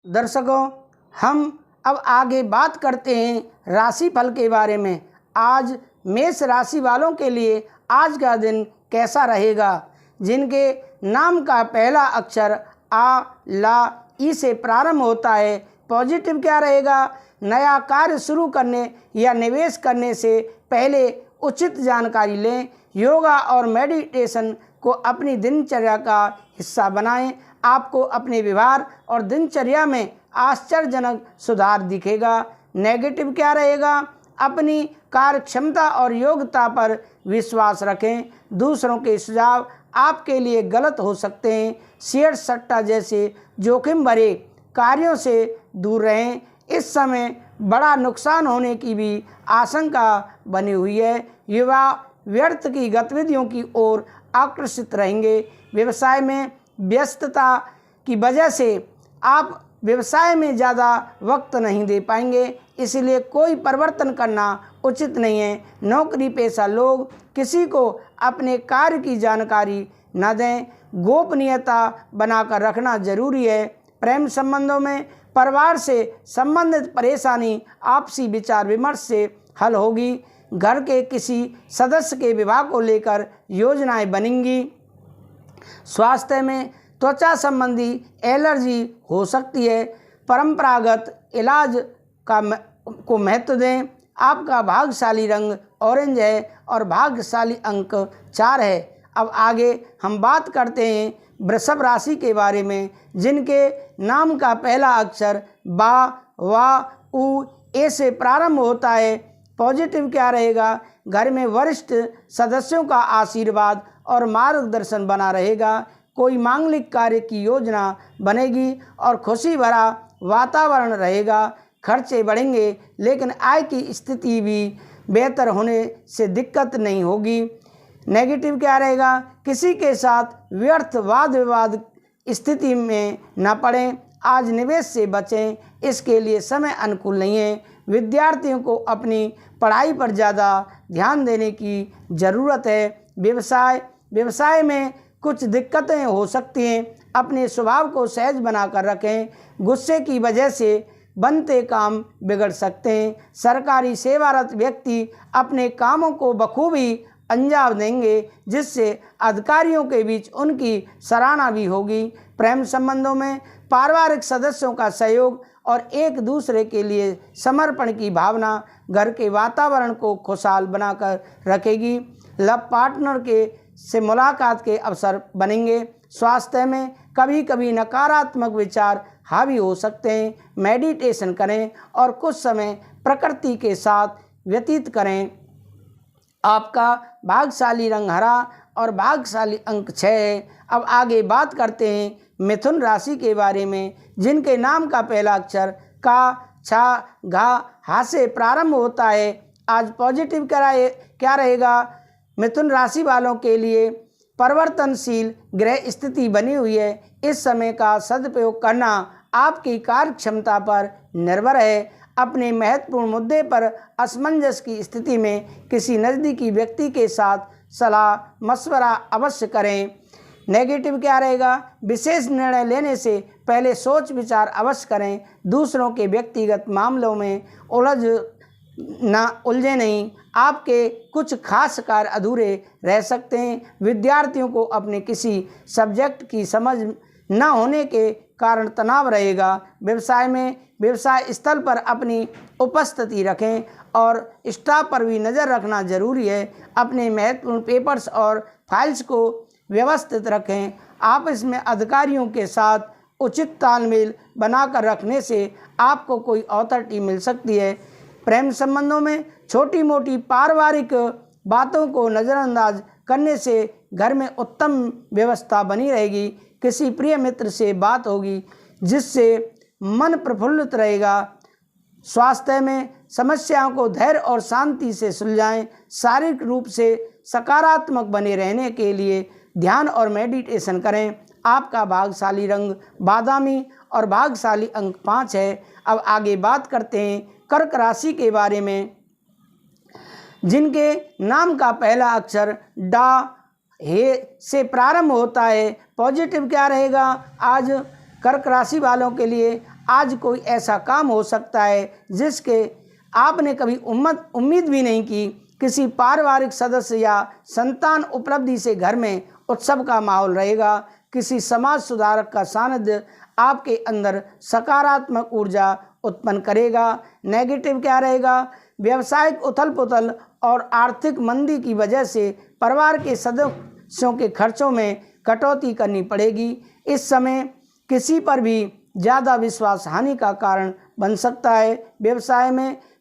दर्शकों, हम अब आगे बात करते हैं राशिफल के बारे में। आज मेष राशि वालों के लिए आज का दिन कैसा रहेगा। जिनके नाम का पहला अक्षर आ, ला, ई से प्रारंभ होता है, पॉजिटिव क्या रहेगा। नया कार्य शुरू करने या निवेश करने से पहले उचित जानकारी लें। योगा और मेडिटेशन को अपनी दिनचर्या का हिस्सा बनाएं। आपको अपने व्यवहार और दिनचर्या में आश्चर्यजनक सुधार दिखेगा। नेगेटिव क्या रहेगा। अपनी कार्य क्षमता और योग्यता पर विश्वास रखें। दूसरों के सुझाव आपके लिए गलत हो सकते हैं। शेयर सट्टा जैसे जोखिम भरे कार्यों से दूर रहें। इस समय बड़ा नुकसान होने की भी आशंका बनी हुई है। युवा व्यर्थ की गतिविधियों की ओर आकर्षित रहेंगे। व्यवसाय में व्यस्तता की वजह से आप व्यवसाय में ज़्यादा वक्त नहीं दे पाएंगे, इसलिए कोई परिवर्तन करना उचित नहीं है। नौकरी पेशा लोग किसी को अपने कार्य की जानकारी न दें। गोपनीयता बनाकर रखना जरूरी है। प्रेम संबंधों में परिवार से संबंधित परेशानी आपसी विचार विमर्श से हल होगी। घर के किसी सदस्य के विवाह को लेकर योजनाएं बनेंगी। स्वास्थ्य में त्वचा संबंधी एलर्जी हो सकती है। परंपरागत इलाज को महत्व दें। आपका भाग्यशाली रंग ऑरेंज है और भाग्यशाली अंक 4 है। अब आगे हम बात करते हैं वृषभ राशि के बारे में। जिनके नाम का पहला अक्षर बा, वा, उ, ए से प्रारंभ होता है। पॉजिटिव क्या रहेगा। घर में वरिष्ठ सदस्यों का आशीर्वाद और मार्गदर्शन बना रहेगा। कोई मांगलिक कार्य की योजना बनेगी और खुशी भरा वातावरण रहेगा। खर्चे बढ़ेंगे लेकिन आय की स्थिति भी बेहतर होने से दिक्कत नहीं होगी। नेगेटिव क्या रहेगा। किसी के साथ व्यर्थ वाद विवाद स्थिति में न पड़ें। आज निवेश से बचें, इसके लिए समय अनुकूल नहीं है। विद्यार्थियों को अपनी पढ़ाई पर ज़्यादा ध्यान देने की ज़रूरत है। व्यवसाय में कुछ दिक्कतें हो सकती हैं। अपने स्वभाव को सहज बनाकर रखें। गुस्से की वजह से बनते काम बिगड़ सकते हैं। सरकारी सेवारत व्यक्ति अपने कामों को बखूबी अंजाम देंगे, जिससे अधिकारियों के बीच उनकी सराहना भी होगी। प्रेम संबंधों में पारिवारिक सदस्यों का सहयोग और एक दूसरे के लिए समर्पण की भावना घर के वातावरण को खुशहाल बनाकर रखेगी। लव पार्टनर से मुलाकात के अवसर बनेंगे। स्वास्थ्य में कभी कभी नकारात्मक विचार हावी हो सकते हैं। मेडिटेशन करें और कुछ समय प्रकृति के साथ व्यतीत करें। आपका भाग्यशाली रंग हरा और भाग्यशाली अंक 6 है। अब आगे बात करते हैं मिथुन राशि के बारे में। जिनके नाम का पहला अक्षर का, छा, घा, हा से प्रारंभ होता है। आज पॉजिटिव क्या रहेगा। मिथुन राशि वालों के लिए परिवर्तनशील ग्रह स्थिति बनी हुई है। इस समय का सदुपयोग करना आपकी कार्य क्षमता पर निर्भर है। अपने महत्वपूर्ण मुद्दे पर असमंजस की स्थिति में किसी नज़दीकी व्यक्ति के साथ सलाह मशवरा अवश्य करें। नेगेटिव क्या रहेगा। विशेष निर्णय लेने से पहले सोच विचार अवश्य करें। दूसरों के व्यक्तिगत मामलों में उलझे नहीं। आपके कुछ खास कार्य अधूरे रह सकते हैं। विद्यार्थियों को अपने किसी सब्जेक्ट की समझ न होने के कारण तनाव रहेगा। व्यवसाय स्थल पर अपनी उपस्थिति रखें और स्टाफ पर भी नज़र रखना जरूरी है। अपने महत्वपूर्ण पेपर्स और फाइल्स को व्यवस्थित रखें। आपस में अधिकारियों के साथ उचित तालमेल बनाकर रखने से आपको कोई अथॉरिटी मिल सकती है। प्रेम संबंधों में छोटी मोटी पारिवारिक बातों को नज़रअंदाज करने से घर में उत्तम व्यवस्था बनी रहेगी। किसी प्रिय मित्र से बात होगी जिससे मन प्रफुल्लित रहेगा। स्वास्थ्य में समस्याओं को धैर्य और शांति से सुलझाएं। शारीरिक रूप से सकारात्मक बने रहने के लिए ध्यान और मेडिटेशन करें। आपका भाग्यशाली रंग बादामी और भाग्यशाली अंक 5 है। अब आगे बात करते हैं कर्क राशि के बारे में। जिनके नाम का पहला अक्षर डा, हे से प्रारंभ होता है। पॉजिटिव क्या रहेगा। आज कर्क राशि वालों के लिए आज कोई ऐसा काम हो सकता है जिसके आपने कभी उम्मीद भी नहीं की। किसी पारिवारिक सदस्य या संतान उपलब्धि से घर में उत्सव का माहौल रहेगा। किसी समाज सुधारक का सानिध्य आपके अंदर सकारात्मक ऊर्जा उत्पन्न करेगा। नेगेटिव क्या रहेगा? व्यावसायिक उथल पुथल और आर्थिक मंदी की वजह से परिवार के सदस्यों के खर्चों में कटौती करनी पड़ेगी। इस समय किसी पर भी ज़्यादा विश्वास हानि का कारण बन सकता है।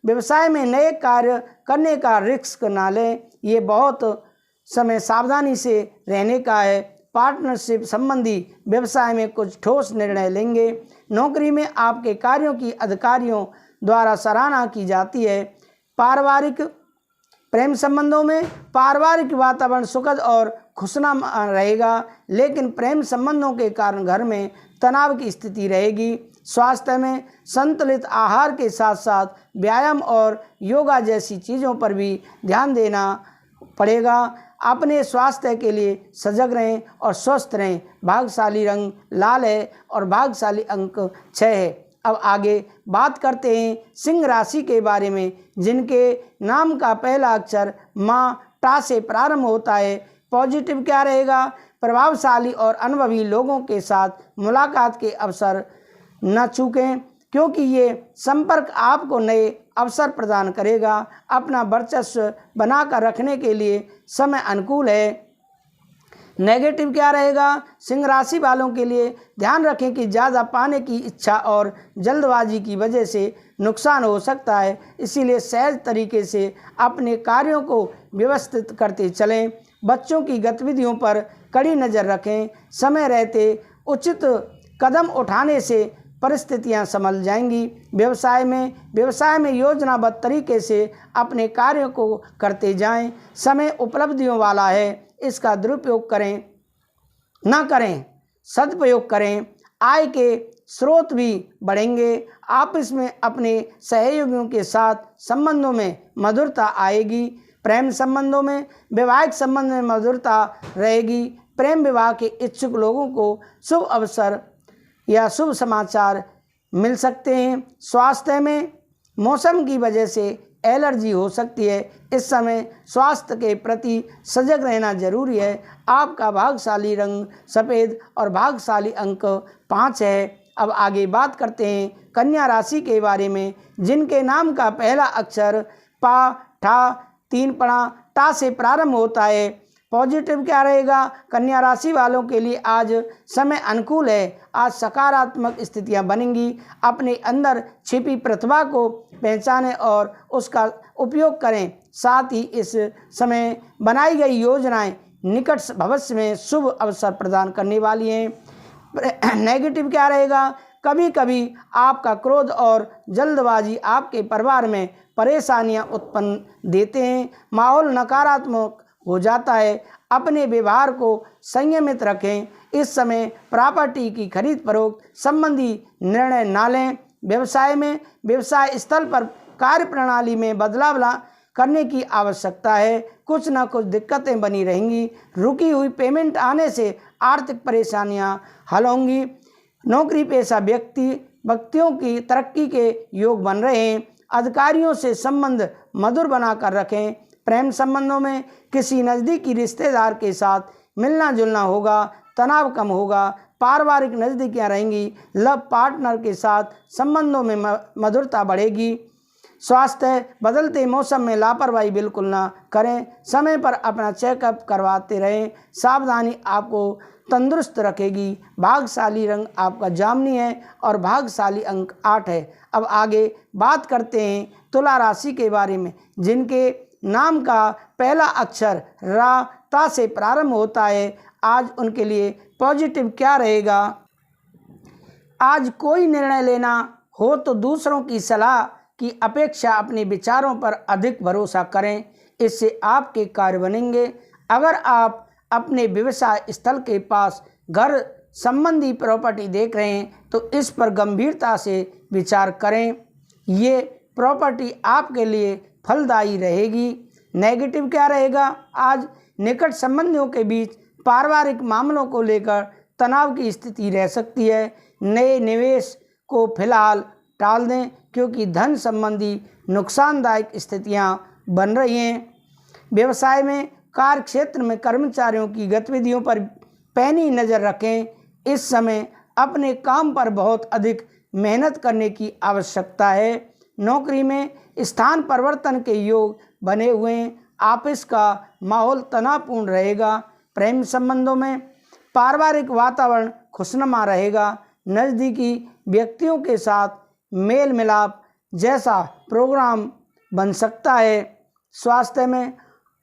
व्यवसाय में नए कार्य करने का रिस्क ना लें, ये बहुत समय सावधानी से रहने का है। पार्टनरशिप संबंधी व्यवसाय में कुछ ठोस निर्णय लेंगे। नौकरी में आपके कार्यों की अधिकारियों द्वारा सराहना की जाती है। पारिवारिक प्रेम संबंधों में पारिवारिक वातावरण सुखद और खुशनुमा रहेगा, लेकिन प्रेम संबंधों के कारण घर में तनाव की स्थिति रहेगी। स्वास्थ्य में संतुलित आहार के साथ साथ व्यायाम और योगा जैसी चीज़ों पर भी ध्यान देना पड़ेगा। अपने स्वास्थ्य के लिए सजग रहें और स्वस्थ रहें। भाग्यशाली रंग लाल है और भाग्यशाली अंक 6 है। अब आगे बात करते हैं सिंह राशि के बारे में, जिनके नाम का पहला अक्षर माँ टा से प्रारंभ होता है। पॉजिटिव क्या रहेगा? प्रभावशाली और अनुभवी लोगों के साथ मुलाकात के अवसर न चूकें, क्योंकि ये संपर्क आपको नए अवसर प्रदान करेगा। अपना वर्चस्व बनाकर रखने के लिए समय अनुकूल है। नेगेटिव क्या रहेगा? सिंह राशि वालों के लिए ध्यान रखें कि ज़्यादा पाने की इच्छा और जल्दबाजी की वजह से नुकसान हो सकता है, इसीलिए सहज तरीके से अपने कार्यों को व्यवस्थित करते चलें। बच्चों की गतिविधियों पर कड़ी नज़र रखें। समय रहते उचित कदम उठाने से परिस्थितियां संभल जाएंगी। व्यवसाय में योजनाबद्ध तरीके से अपने कार्यों को करते जाएं। समय उपलब्धियों वाला है, इसका दुरुपयोग ना करें, सदुपयोग करें। आय के स्रोत भी बढ़ेंगे। आपस में अपने सहयोगियों के साथ संबंधों में मधुरता आएगी। प्रेम संबंधों में वैवाहिक संबंध में मधुरता रहेगी। प्रेम विवाह के इच्छुक लोगों को शुभ अवसर या शुभ समाचार मिल सकते हैं। स्वास्थ्य में मौसम की वजह से एलर्जी हो सकती है, इस समय स्वास्थ्य के प्रति सजग रहना जरूरी है। आपका भाग्यशाली रंग सफ़ेद और भाग्यशाली अंक 5 है। अब आगे बात करते हैं कन्या राशि के बारे में, जिनके नाम का पहला अक्षर पा ठा 3 पणा टा से प्रारंभ होता है। पॉजिटिव क्या रहेगा? कन्या राशि वालों के लिए आज समय अनुकूल है। आज सकारात्मक स्थितियां बनेंगी। अपने अंदर छिपी प्रतिभा को पहचानें और उसका उपयोग करें। साथ ही इस समय बनाई गई योजनाएं निकट भविष्य में शुभ अवसर प्रदान करने वाली हैं। नेगेटिव क्या रहेगा? कभी कभी आपका क्रोध और जल्दबाजी आपके परिवार में परेशानियां उत्पन्न देते हैं। माहौल नकारात्मक हो जाता है। अपने व्यवहार को संयमित रखें। इस समय प्रॉपर्टी की खरीद फरोख्त संबंधी निर्णय ना लें। व्यवसाय स्थल पर कार्य प्रणाली में बदलाव करने की आवश्यकता है। कुछ ना कुछ दिक्कतें बनी रहेंगी। रुकी हुई पेमेंट आने से आर्थिक परेशानियां हल होंगी। नौकरी पेशा व्यक्तियों की तरक्की के योग बन रहे हैं। अधिकारियों से संबंध मधुर बनाकर रखें। प्रेम संबंधों में किसी नज़दीकी रिश्तेदार के साथ मिलना जुलना होगा, तनाव कम होगा। पारिवारिक नज़दीकियाँ रहेंगी। लव पार्टनर के साथ संबंधों में मधुरता बढ़ेगी। स्वास्थ्य बदलते मौसम में लापरवाही बिल्कुल ना करें। समय पर अपना चेकअप करवाते रहें। सावधानी आपको तंदुरुस्त रखेगी। भाग्यशाली रंग आपका जामुनी है और भाग्यशाली अंक 8 है। अब आगे बात करते हैं तुला राशि के बारे में, जिनके नाम का पहला अक्षर रा ता से प्रारंभ होता है। आज उनके लिए पॉजिटिव क्या रहेगा? आज कोई निर्णय लेना हो तो दूसरों की सलाह की अपेक्षा अपने विचारों पर अधिक भरोसा करें, इससे आपके कार्य बनेंगे। अगर आप अपने व्यवसाय स्थल के पास घर संबंधी प्रॉपर्टी देख रहे हैं तो इस पर गंभीरता से विचार करें। ये प्रॉपर्टी आपके लिए फलदायी रहेगी। नेगेटिव क्या रहेगा? आज निकट संबंधियों के बीच पारिवारिक मामलों को लेकर तनाव की स्थिति रह सकती है। नए निवेश को फिलहाल टाल दें, क्योंकि धन संबंधी नुकसानदायक स्थितियां बन रही हैं। व्यवसाय में कार्य क्षेत्र में कर्मचारियों की गतिविधियों पर पैनी नज़र रखें। इस समय अपने काम पर बहुत अधिक मेहनत करने की आवश्यकता है। नौकरी में स्थान परिवर्तन के योग बने हुए हैं। ऑफिस का माहौल तनावपूर्ण रहेगा। प्रेम संबंधों में पारिवारिक वातावरण खुशनुमा रहेगा। नज़दीकी व्यक्तियों के साथ मेल मिलाप जैसा प्रोग्राम बन सकता है। स्वास्थ्य में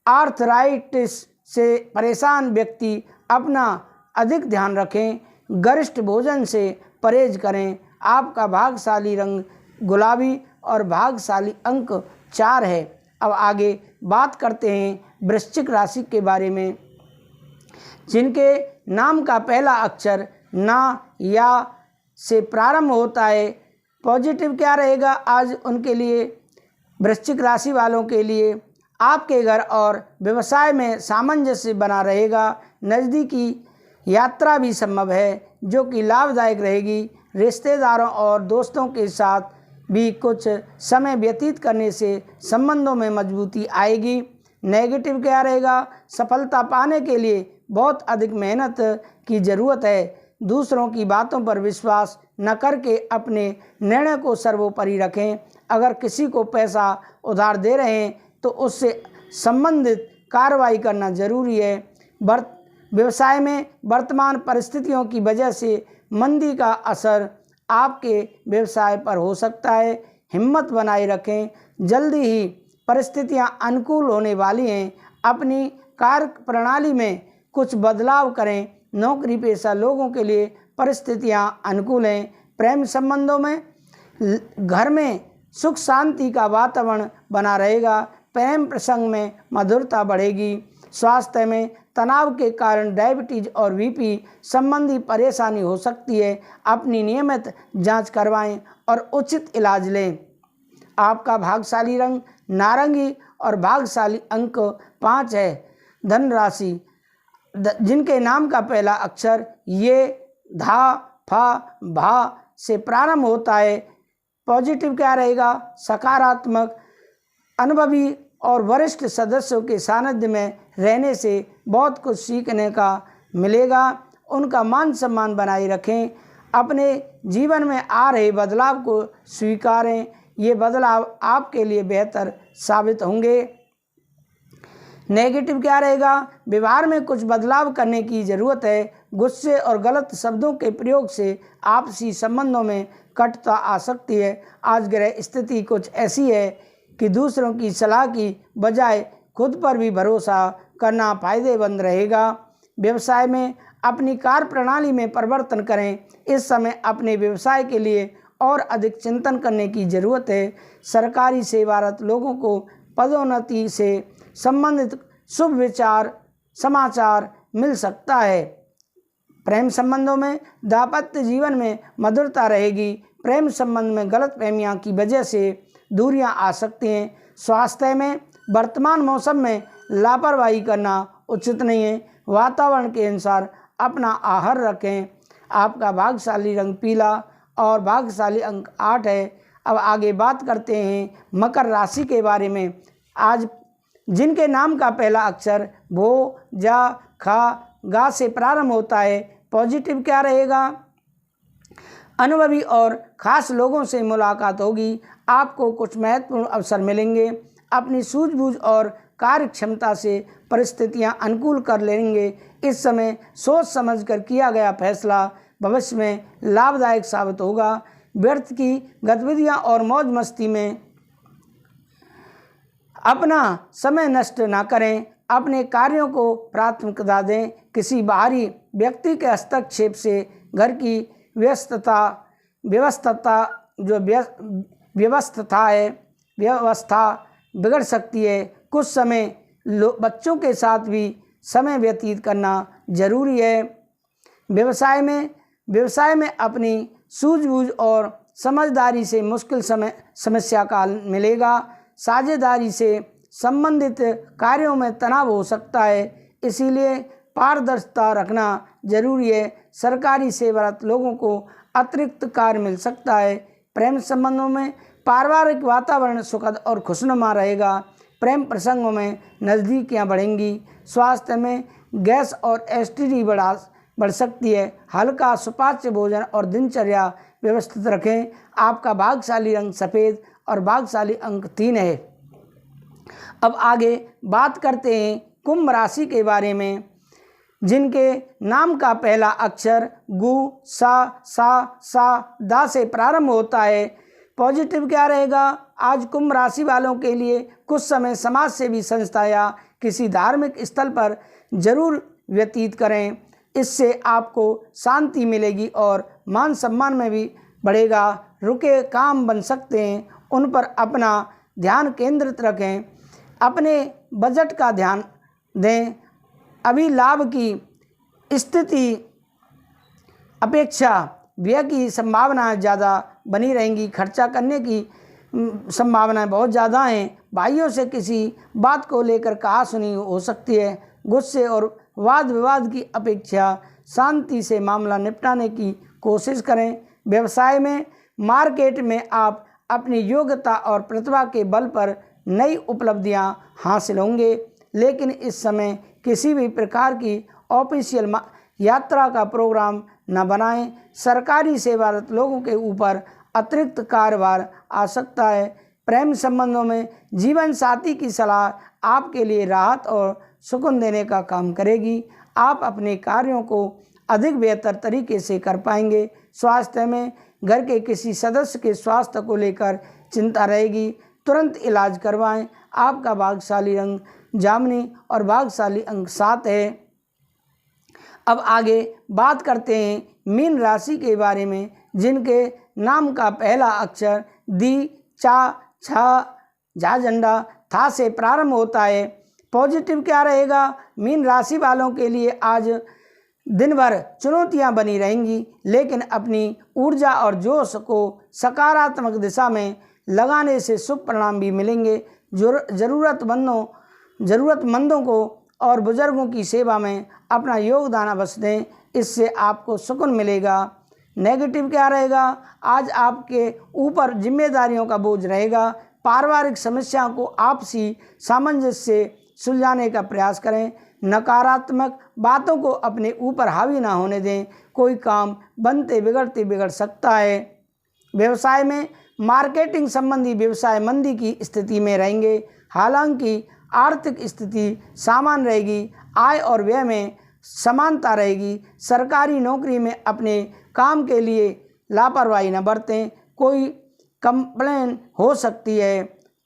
आर्थराइटिस से परेशान व्यक्ति अपना अधिक ध्यान रखें। गरिष्ठ भोजन से परहेज करें। आपका भाग्यशाली रंग गुलाबी और भाग्यशाली अंक 4 है। अब आगे बात करते हैं वृश्चिक राशि के बारे में, जिनके नाम का पहला अक्षर ना या से प्रारंभ होता है। पॉजिटिव क्या रहेगा आज उनके लिए? वृश्चिक राशि वालों के लिए आपके घर और व्यवसाय में सामंजस्य बना रहेगा। नज़दीकी यात्रा भी संभव है, जो कि लाभदायक रहेगी। रिश्तेदारों और दोस्तों के साथ भी कुछ समय व्यतीत करने से संबंधों में मजबूती आएगी। नेगेटिव क्या रहेगा? सफलता पाने के लिए बहुत अधिक मेहनत की ज़रूरत है। दूसरों की बातों पर विश्वास न करके अपने निर्णय को सर्वोपरि रखें। अगर किसी को पैसा उधार दे रहे हैं तो उससे संबंधित कार्रवाई करना जरूरी है। व्यवसाय में वर्तमान परिस्थितियों की वजह से मंदी का असर आपके व्यवसाय पर हो सकता है। हिम्मत बनाए रखें, जल्दी ही परिस्थितियां अनुकूल होने वाली हैं। अपनी कार्य प्रणाली में कुछ बदलाव करें। नौकरी पेशा लोगों के लिए परिस्थितियां अनुकूल हैं। प्रेम संबंधों में घर में सुख शांति का वातावरण बना रहेगा। प्रेम प्रसंग में मधुरता बढ़ेगी। स्वास्थ्य में तनाव के कारण डायबिटीज और बीपी संबंधी परेशानी हो सकती है। अपनी नियमित जांच करवाएं और उचित इलाज लें। आपका भाग्यशाली रंग नारंगी और भाग्यशाली अंक 5 है। धन राशि जिनके नाम का पहला अक्षर ये धा फा भा से प्रारंभ होता है। पॉजिटिव क्या रहेगा? सकारात्मक अनुभवी और वरिष्ठ सदस्यों के सानिध्य में रहने से बहुत कुछ सीखने का मिलेगा। उनका मान सम्मान बनाए रखें। अपने जीवन में आ रहे बदलाव को स्वीकारें। ये बदलाव आपके लिए बेहतर साबित होंगे। नेगेटिव क्या रहेगा? व्यवहार में कुछ बदलाव करने की ज़रूरत है। गुस्से और गलत शब्दों के प्रयोग से आपसी संबंधों में कटुता आ सकती है। आज ग्रह स्थिति कुछ ऐसी है कि दूसरों की सलाह की बजाय खुद पर भी भरोसा करना फायदेमंद रहेगा। व्यवसाय में अपनी कार्य प्रणाली में परिवर्तन करें। इस समय अपने व्यवसाय के लिए और अधिक चिंतन करने की ज़रूरत है। सरकारी सेवारत लोगों को पदोन्नति से संबंधित शुभ विचार समाचार मिल सकता है। प्रेम संबंधों में दाम्पत्य जीवन में मधुरता रहेगी। प्रेम संबंध में गलतफहमियां की वजह से दूरियां आ सकती हैं। स्वास्थ्य में वर्तमान मौसम में लापरवाही करना उचित नहीं है। वातावरण के अनुसार अपना आहार रखें। आपका भाग्यशाली रंग पीला और भाग्यशाली अंक 8 है। अब आगे बात करते हैं मकर राशि के बारे में। आज जिनके नाम का पहला अक्षर भो जा खा गा से प्रारंभ होता है। पॉजिटिव क्या रहेगा? अनुभवी और खास लोगों से मुलाकात होगी। आपको कुछ महत्वपूर्ण अवसर मिलेंगे। अपनी सूझबूझ और कार्य क्षमता से परिस्थितियां अनुकूल कर लेंगे। इस समय सोच समझकर किया गया फैसला भविष्य में लाभदायक साबित होगा। व्यर्थ की गतिविधियां और मौज मस्ती में अपना समय नष्ट ना करें। अपने कार्यों को प्राथमिकता दें। किसी बाहरी व्यक्ति के हस्तक्षेप से घर की व्यवस्था बिगड़ सकती है। कुछ समय बच्चों के साथ भी समय व्यतीत करना जरूरी है। व्यवसाय में अपनी सूझबूझ और समझदारी से मुश्किल समस्या का हल मिलेगा। साझेदारी से संबंधित कार्यों में तनाव हो सकता है, इसीलिए पारदर्शिता रखना जरूरी है। सरकारी सेवारत लोगों को अतिरिक्त कार्य मिल सकता है। प्रेम संबंधों में पारिवारिक वातावरण सुखद और खुशनुमा रहेगा। प्रेम प्रसंगों में नज़दीकियाँ बढ़ेंगी। स्वास्थ्य में गैस और एसिडिटी बढ़ सकती है। हल्का सुपाच्य भोजन और दिनचर्या व्यवस्थित रखें। आपका भाग्यशाली रंग सफ़ेद और भाग्यशाली अंक 3 है। अब आगे बात करते हैं कुंभ राशि के बारे में, जिनके नाम का पहला अक्षर गु, सा, दा से प्रारंभ होता है। पॉजिटिव क्या रहेगा? आज कुंभ राशि वालों के लिए कुछ समय समाज सेवी संस्था या किसी धार्मिक स्थल पर जरूर व्यतीत करें। इससे आपको शांति मिलेगी और मान सम्मान में भी बढ़ेगा। रुके काम बन सकते हैं, उन पर अपना ध्यान केंद्रित रखें। अपने बजट का ध्यान दें। अभी लाभ की स्थिति अपेक्षा व्यय की संभावनाएं ज़्यादा बनी रहेंगी। खर्चा करने की संभावनाएं बहुत ज़्यादा हैं। भाइयों से किसी बात को लेकर कहासुनी हो सकती है। गुस्से और वाद विवाद की अपेक्षा शांति से मामला निपटाने की कोशिश करें। व्यवसाय में मार्केट में आप अपनी योग्यता और प्रतिभा के बल पर नई उपलब्धियां हासिल होंगे, लेकिन इस समय किसी भी प्रकार की ऑफिशियल यात्रा का प्रोग्राम न बनाएं। सरकारी सेवारत लोगों के ऊपर अतिरिक्त कार्यभार आ सकता है। प्रेम संबंधों में जीवन साथी की सलाह आपके लिए राहत और सुकून देने का काम करेगी। आप अपने कार्यों को अधिक बेहतर तरीके से कर पाएंगे। स्वास्थ्य में घर के किसी सदस्य के स्वास्थ्य को लेकर चिंता रहेगी, तुरंत इलाज करवाएं। आपका भाग्यशाली रंग जामुनी और भाग्यशाली अंक 7 है। अब आगे बात करते हैं मीन राशि के बारे में, जिनके नाम का पहला अक्षर दी, चा, छा, झा झंडा, था से प्रारंभ होता है। पॉजिटिव क्या रहेगा? मीन राशि वालों के लिए आज दिन भर चुनौतियां बनी रहेंगी, लेकिन अपनी ऊर्जा और जोश को सकारात्मक दिशा में लगाने से शुभ परिणाम भी मिलेंगे। ज़रूरतमंदों को और बुजुर्गों की सेवा में अपना योगदान अवश्य दें, इससे आपको सुकून मिलेगा। नेगेटिव क्या रहेगा? आज आपके ऊपर जिम्मेदारियों का बोझ रहेगा। पारिवारिक समस्याओं को आपसी सामंजस्य से सुलझाने का प्रयास करें। नकारात्मक बातों को अपने ऊपर हावी ना होने दें। कोई काम बनते बिगड़ते बिगड़ सकता है। व्यवसाय में मार्केटिंग संबंधी व्यवसाय मंदी की स्थिति में रहेंगे, हालांकि आर्थिक स्थिति सामान्य रहेगी। आय और व्यय में समानता रहेगी। सरकारी नौकरी में अपने काम के लिए लापरवाही न बरतें, कोई कंप्लेन हो सकती है।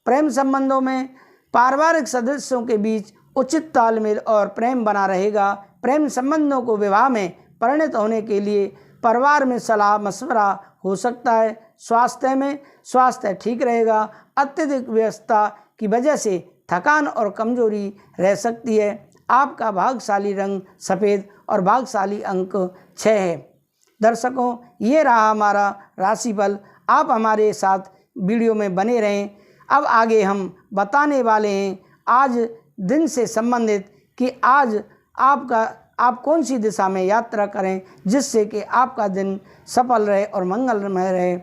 प्रेम संबंधों में पारिवारिक सदस्यों के बीच उचित तालमेल और प्रेम बना रहेगा। प्रेम संबंधों को विवाह में परिणत होने के लिए परिवार में सलाह मशवरा हो सकता है। स्वास्थ्य ठीक रहेगा। अत्यधिक व्यस्तता की वजह से थकान और कमजोरी रह सकती है। आपका भाग्यशाली रंग सफ़ेद और भाग्यशाली अंक 6 है। दर्शकों, ये रहा हमारा राशिफल। आप हमारे साथ वीडियो में बने रहें। अब आगे हम बताने वाले हैं आज दिन से संबंधित कि आज आप कौन सी दिशा में यात्रा करें, जिससे कि आपका दिन सफल रहे और मंगलमय रहे।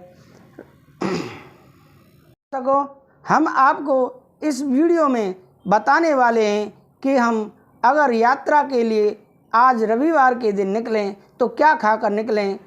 दर्शकों, हम आपको इस वीडियो में बताने वाले हैं कि हम अगर यात्रा के लिए आज रविवार के दिन निकलें तो क्या खाकर निकलें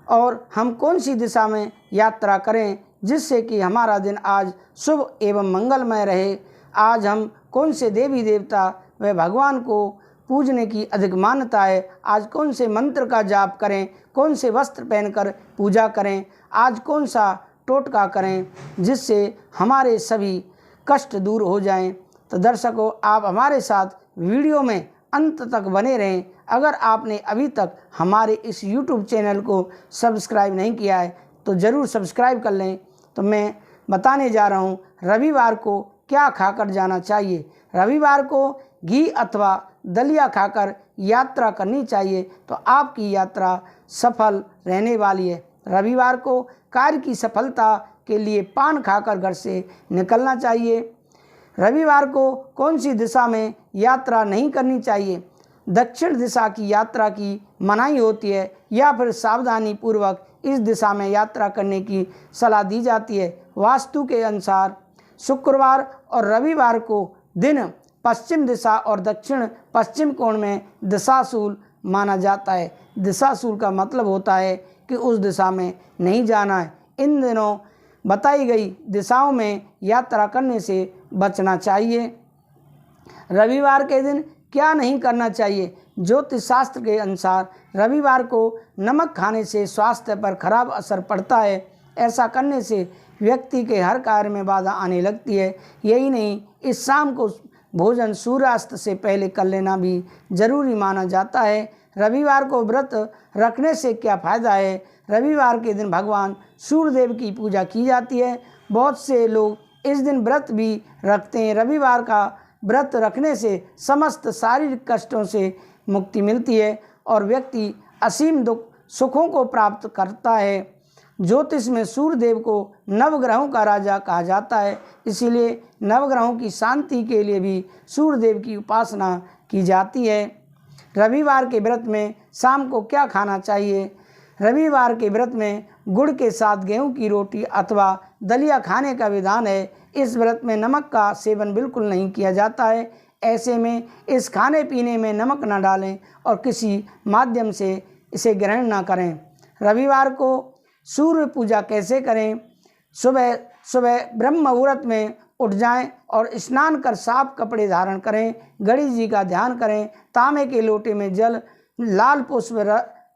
और हम कौन सी दिशा में यात्रा करें, जिससे कि हमारा दिन आज शुभ एवं मंगलमय रहे। आज हम कौन से देवी देवता व भगवान को पूजने की अधिक मान्यता है, आज कौन से मंत्र का जाप करें, कौन से वस्त्र पहनकर पूजा करें, आज कौन सा टोटका करें, जिससे हमारे सभी कष्ट दूर हो जाएं। तो दर्शकों, आप हमारे साथ वीडियो में अंत तक बने रहें। अगर आपने अभी तक हमारे इस YouTube चैनल को सब्सक्राइब नहीं किया है तो ज़रूर सब्सक्राइब कर लें। तो मैं बताने जा रहा हूँ रविवार को क्या खाकर जाना चाहिए। रविवार को घी अथवा दलिया खाकर यात्रा करनी चाहिए तो आपकी यात्रा सफल रहने वाली है। रविवार को कार्य की सफलता के लिए पान खाकर घर से निकलना चाहिए। रविवार को कौन सी दिशा में यात्रा नहीं करनी चाहिए? दक्षिण दिशा की यात्रा की मनाही होती है या फिर सावधानी पूर्वक इस दिशा में यात्रा करने की सलाह दी जाती है। वास्तु के अनुसार शुक्रवार और रविवार को दिन पश्चिम दिशा और दक्षिण पश्चिम कोण में दिशाशूल माना जाता है। दिशाशूल का मतलब होता है कि उस दिशा में नहीं जाना है। इन दिनों बताई गई दिशाओं में यात्रा करने से बचना चाहिए। रविवार के दिन क्या नहीं करना चाहिए? ज्योतिष शास्त्र के अनुसार रविवार को नमक खाने से स्वास्थ्य पर खराब असर पड़ता है। ऐसा करने से व्यक्ति के हर कार्य में बाधा आने लगती है। यही नहीं, इस शाम को भोजन सूर्यास्त से पहले कर लेना भी जरूरी माना जाता है। रविवार को व्रत रखने से क्या फ़ायदा है? रविवार के दिन भगवान सूर्यदेव की पूजा की जाती है। बहुत से लोग इस दिन व्रत भी रखते हैं। रविवार का व्रत रखने से समस्त शारीरिक कष्टों से मुक्ति मिलती है और व्यक्ति असीम सुखों को प्राप्त करता है। ज्योतिष में सूर्यदेव को नवग्रहों का राजा कहा जाता है, इसीलिए नवग्रहों की शांति के लिए भी सूर्यदेव की उपासना की जाती है। रविवार के व्रत में शाम को क्या खाना चाहिए? रविवार के व्रत में गुड़ के साथ गेहूं की रोटी अथवा दलिया खाने का विधान है। इस व्रत में नमक का सेवन बिल्कुल नहीं किया जाता है। ऐसे में इस खाने पीने में नमक न डालें और किसी माध्यम से इसे ग्रहण न करें। रविवार को सूर्य पूजा कैसे करें? सुबह सुबह ब्रह्म मुहूर्त में उठ जाएं और स्नान कर साफ कपड़े धारण करें। गणेश जी का ध्यान करें। तांबे के लोटे में जल, लाल पुष्प,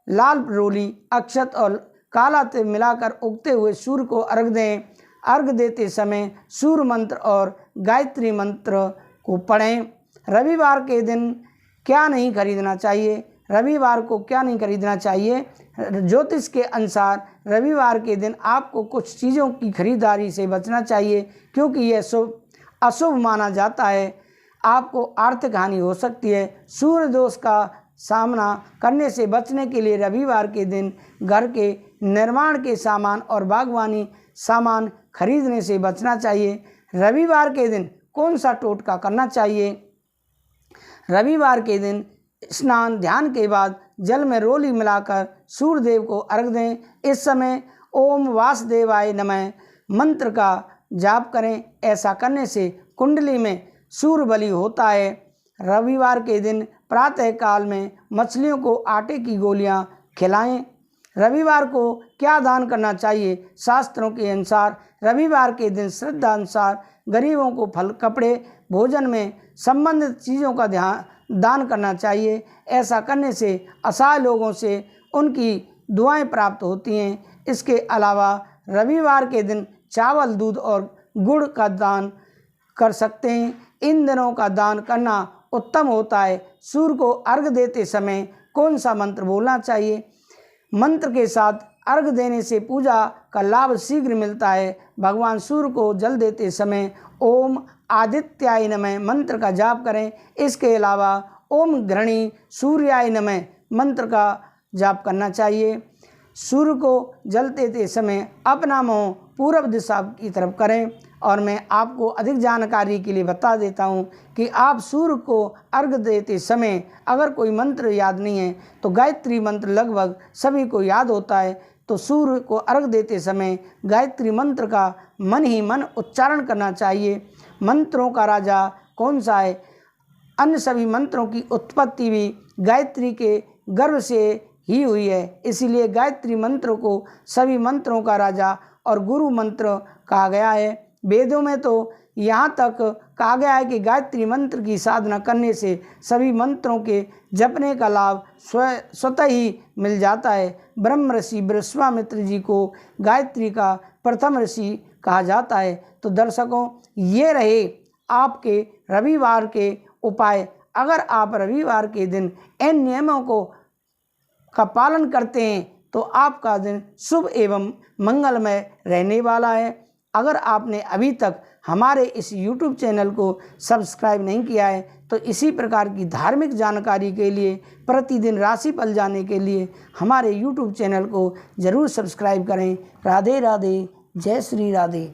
लाल रोली, अक्षत और काला तिल मिलाकर उगते हुए सूर्य को अर्घ दें। अर्घ देते समय सूर्य मंत्र और गायत्री मंत्र को पढ़ें। रविवार के दिन क्या नहीं खरीदना चाहिए? रविवार को क्या नहीं खरीदना चाहिए? ज्योतिष के अनुसार रविवार के दिन आपको कुछ चीज़ों की खरीदारी से बचना चाहिए, क्योंकि यह अशुभ माना जाता है। आपको आर्थिक हानि हो सकती है। सूर्य दोष का सामना करने से बचने के लिए रविवार के दिन घर के निर्माण के सामान और बागवानी सामान खरीदने से बचना चाहिए। रविवार के दिन कौन सा टोटका करना चाहिए? रविवार के दिन स्नान ध्यान के बाद जल में रोली मिलाकर सूर्यदेव को अर्घ दें। इस समय ओम वासुदेवाय नमः मंत्र का जाप करें। ऐसा करने से कुंडली में सूर्य बलि होता है। रविवार के दिन प्रातः काल में मछलियों को आटे की गोलियां खिलाएं। रविवार को क्या दान करना चाहिए? शास्त्रों के अनुसार रविवार के दिन श्रद्धा अनुसार गरीबों को फल, कपड़े, भोजन में संबंधित चीज़ों का दान करना चाहिए। ऐसा करने से असहाय लोगों से उनकी दुआएं प्राप्त होती हैं। इसके अलावा रविवार के दिन चावल, दूध और गुड़ का दान कर सकते हैं। इन दिनों का दान करना उत्तम होता है। सूर्य को अर्घ देते समय कौन सा मंत्र बोलना चाहिए? मंत्र के साथ अर्घ देने से पूजा का लाभ शीघ्र मिलता है। भगवान सूर्य को जल देते समय ओम आदित्याय नमः मंत्र का जाप करें। इसके अलावा ओम घृणी सूर्याय नमः मंत्र का जाप करना चाहिए। सूर्य को जल देते समय अपना मुँह पूर्व दिशा की तरफ करें। और मैं आपको अधिक जानकारी के लिए बता देता हूं कि आप सूर्य को अर्घ देते समय अगर कोई मंत्र याद नहीं है तो गायत्री मंत्र लगभग सभी को याद होता है। तो सूर्य को अर्घ देते समय गायत्री मंत्र का मन ही मन उच्चारण करना चाहिए। मंत्रों का राजा कौन सा है? अन्य सभी मंत्रों की उत्पत्ति भी गायत्री के गर्भ से ही हुई है, इसीलिए गायत्री मंत्र को सभी मंत्रों का राजा और गुरु मंत्र कहा गया है। वेदों में तो यहाँ तक कहा गया है कि गायत्री मंत्र की साधना करने से सभी मंत्रों के जपने का लाभ स्वतः ही मिल जाता है। ब्रह्म ऋषि विश्वामित्र जी को गायत्री का प्रथम ऋषि कहा जाता है। तो दर्शकों, ये रहे आपके रविवार के उपाय। अगर आप रविवार के दिन इन नियमों का पालन करते हैं तो आपका दिन शुभ एवं मंगलमय रहने वाला है। अगर आपने अभी तक हमारे इस YouTube चैनल को सब्सक्राइब नहीं किया है तो इसी प्रकार की धार्मिक जानकारी के लिए, प्रतिदिन राशिफल जानने के लिए हमारे YouTube चैनल को ज़रूर सब्सक्राइब करें। राधे राधे, जय श्री राधे।